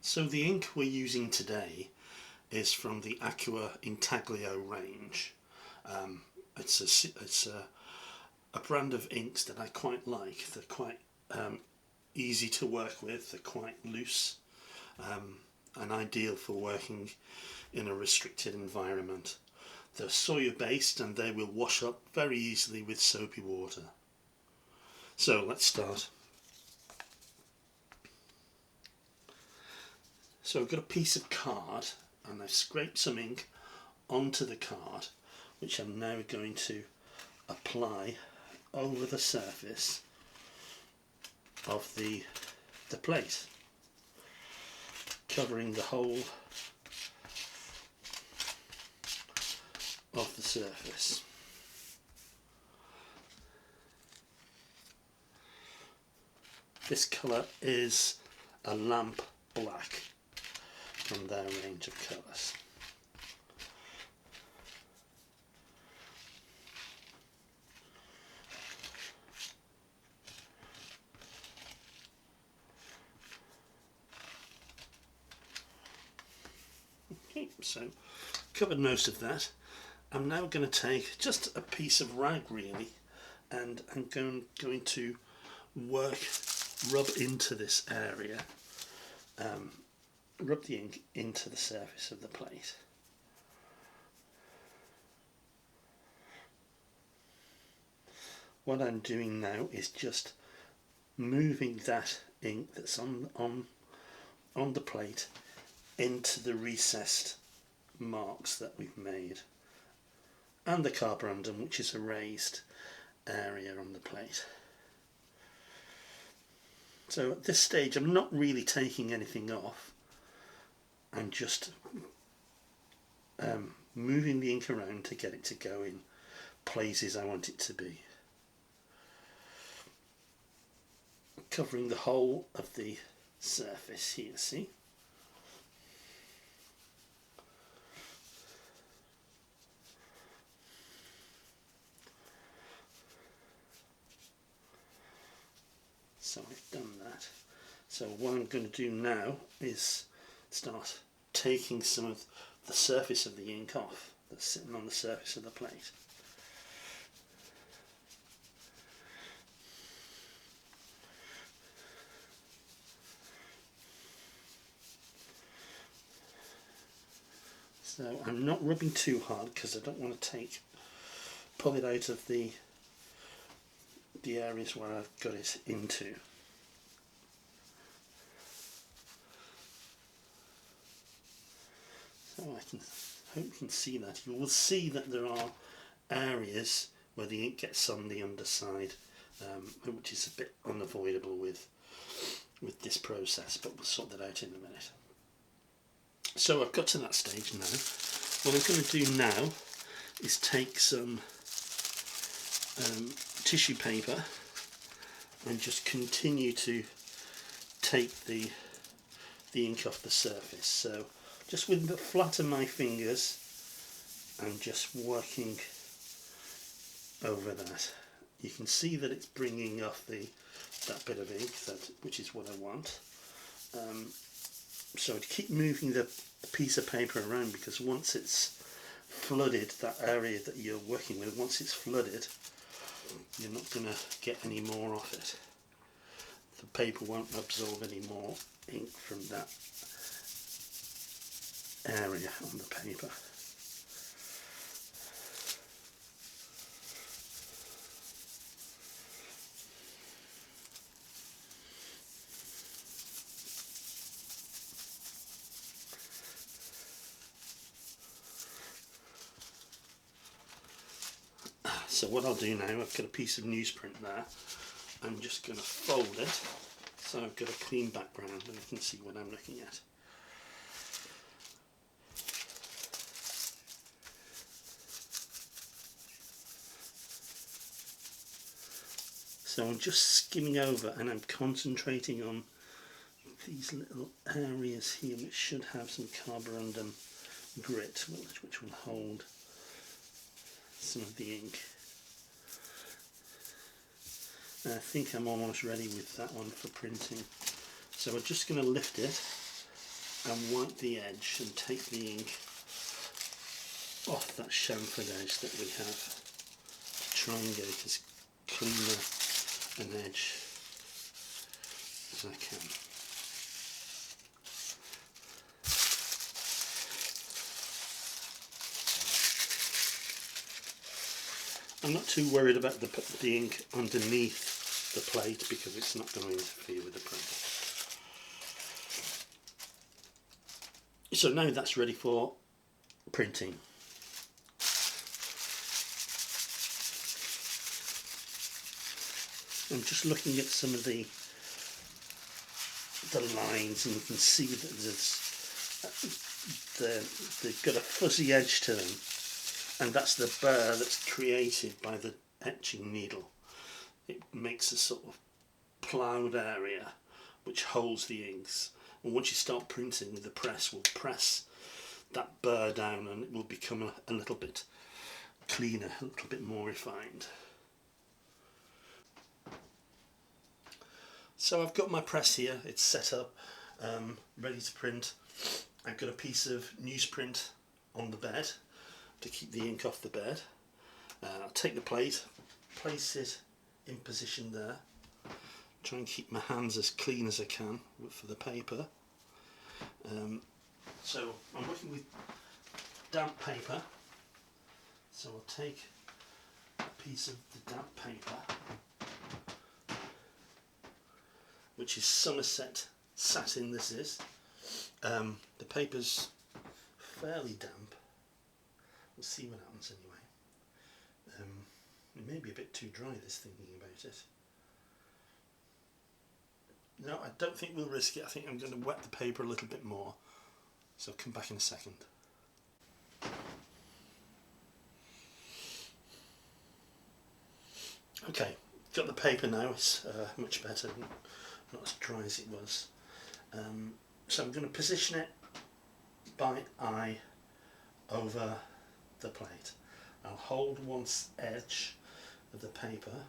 So the ink we're using today is from the Aqua Intaglio range. It's a brand of inks that I quite like. They're quite easy to work with, they're quite loose, and ideal for working in a restricted environment. They're soya based and they will wash up very easily with soapy water. So let's start. So I've got a piece of card and I've scraped some ink onto the card, which I'm now going to apply over the surface of the plate, covering the whole of the surface. This colour is a lamp black from their range of colours. Okay, so covered most of that. I'm now going to take just a piece of rag really, and I'm going to rub into this area, rub the ink into the surface of the plate. What I'm doing now is just moving that ink that's on the plate into the recessed marks that we've made, and the carborundum, which is a raised area on the plate. So at this stage I'm not really taking anything off, I'm just moving the ink around to get it to go in places I want it to be, covering the whole of the surface here, see? So I've done that. So what I'm going to do now is start taking some of the surface of the ink off that's sitting on the surface of the plate. So I'm not rubbing too hard because I don't want to pull it out of the areas where I've got it into. So I hope you can see that. You will see that there are areas where the ink gets on the underside, which is a bit unavoidable with this process, but we'll sort that out in a minute. So I've got to that stage now. What I'm going to do now is take some tissue paper and just continue to take the ink off the surface. So just with the flat of my fingers, I'm just working over that. You can see that it's bringing off that bit of ink, which is what I want. So to keep moving the piece of paper around, because once it's flooded, that area that you're working with, once it's flooded, you're not going to get any more of it. The paper won't absorb any more ink from that area on the paper. So what I'll do now, I've got a piece of newsprint there, I'm just going to fold it so I've got a clean background and I can see what I'm looking at. So I'm just skimming over and I'm concentrating on these little areas here which should have some carborundum grit, which will hold some of the ink. And I think I'm almost ready with that one for printing. So we're just going to lift it and wipe the edge and take the ink off that chamfered edge that we have to try and get it as clean an edge as I can. I'm not too worried about the ink underneath the plate because it's not going to interfere with the print. So now that's ready for printing. I'm just looking at some of the lines, and you can see that they've got a fuzzy edge to them, and that's the burr that's created by the etching needle. It makes a sort of ploughed area which holds the inks, and once you start printing, the press will press that burr down and it will become a little bit cleaner, a little bit more refined. So I've got my press here, it's set up, ready to print. I've got a piece of newsprint on the bed to keep the ink off the bed. I'll take the plate, place it in position there, try and keep my hands as clean as I can for the paper. So I'm working with damp paper, so I'll take a piece of the damp paper, which is Somerset satin. This is the paper's fairly damp. We'll see what happens anyway. It may be a bit too dry, this, thinking about it. No, I don't think we'll risk it. I think I'm going to wet the paper a little bit more, so I'll come back in a second. Okay, got the paper now. It's much better, not as dry as it was. So I'm going to position it by eye over the plate. I'll hold one edge of the paper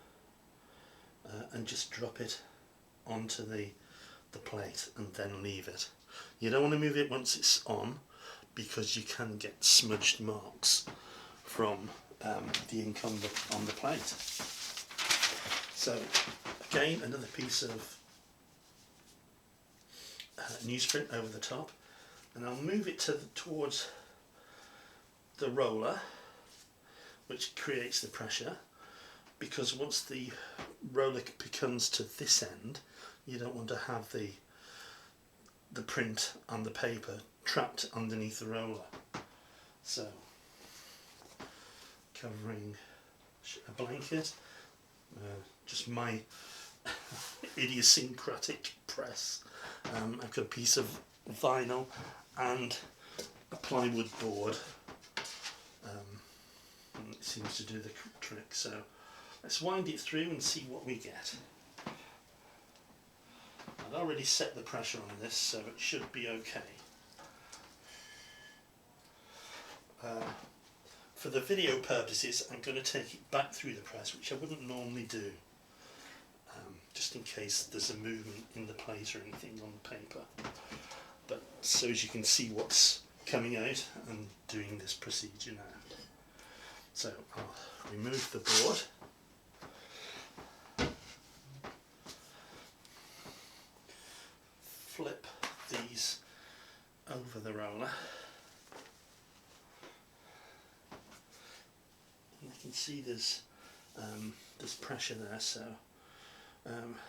and just drop it onto the plate and then leave it. You don't want to move it once it's on, because you can get smudged marks from the ink on the plate. So again, another piece of newsprint over the top, and I'll move it towards the roller, which creates the pressure, because once the roller comes to this end, you don't want to have the print on the paper trapped underneath the roller. So covering a blanket, just my idiosyncratic press. I've got a piece of vinyl and a plywood board. And it seems to do the trick, so let's wind it through and see what we get. I've already set the pressure on this, so it should be okay. For the video purposes, I'm going to take it back through the press, which I wouldn't normally do, just in case there's a movement in the plate or anything on the paper. But so as you can see what's coming out, and doing this procedure now. So I'll remove the board. Flip these over the roller. And I can see there's pressure there, so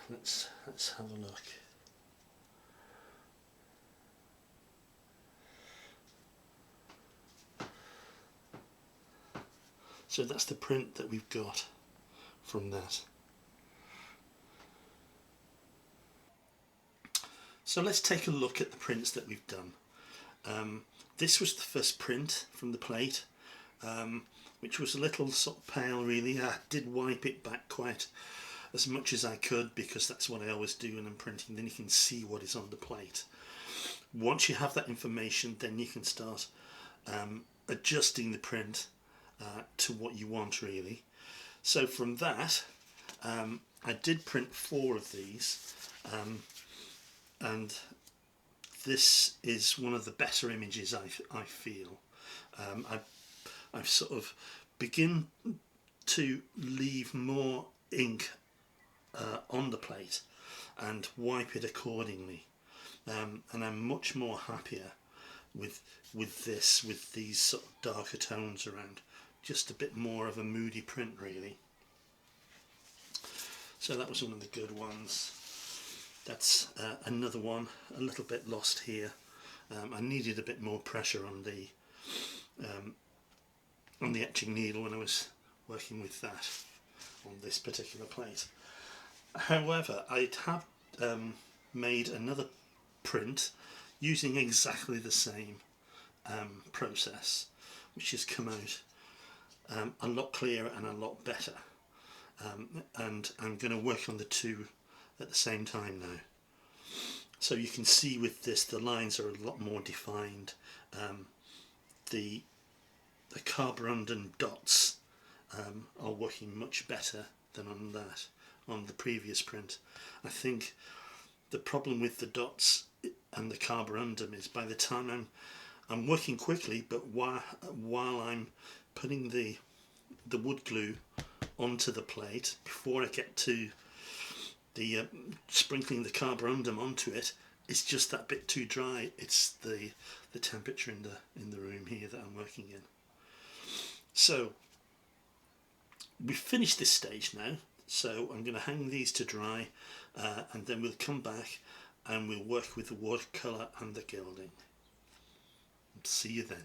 let's have a look. So that's the print that we've got from that. So let's take a look at the prints that we've done. This was the first print from the plate, which was a little sort of pale really. I did wipe it back quite as much as I could, because that's what I always do when I'm printing. Then you can see what is on the plate. Once you have that information, then you can start adjusting the print to what you want really. So from that, I did print 4 of these, and this is one of the better images I feel. I've sort of begin to leave more ink on the plate and wipe it accordingly, and I'm much more happier with this, with these sort of darker tones around. Just a bit more of a moody print really. So that was one of the good ones. That's another one a little bit lost here. I needed a bit more pressure on the etching needle when I was working with that on this particular plate. However, I have made another print using exactly the same process, which has come out a lot clearer and a lot better, and I'm going to work on the two at the same time now. So you can see with this the lines are a lot more defined. The carborundum dots are working much better than on the previous print. I think the problem with the dots and the carborundum is by the time I'm working quickly, but while I'm putting the wood glue onto the plate, before I get to the sprinkling the carborundum onto it, it's just that bit too dry. It's the temperature in the room here that I'm working in. So we've finished this stage now, so I'm going to hang these to dry, and then we'll come back and we'll work with the watercolour and the gilding. See you then.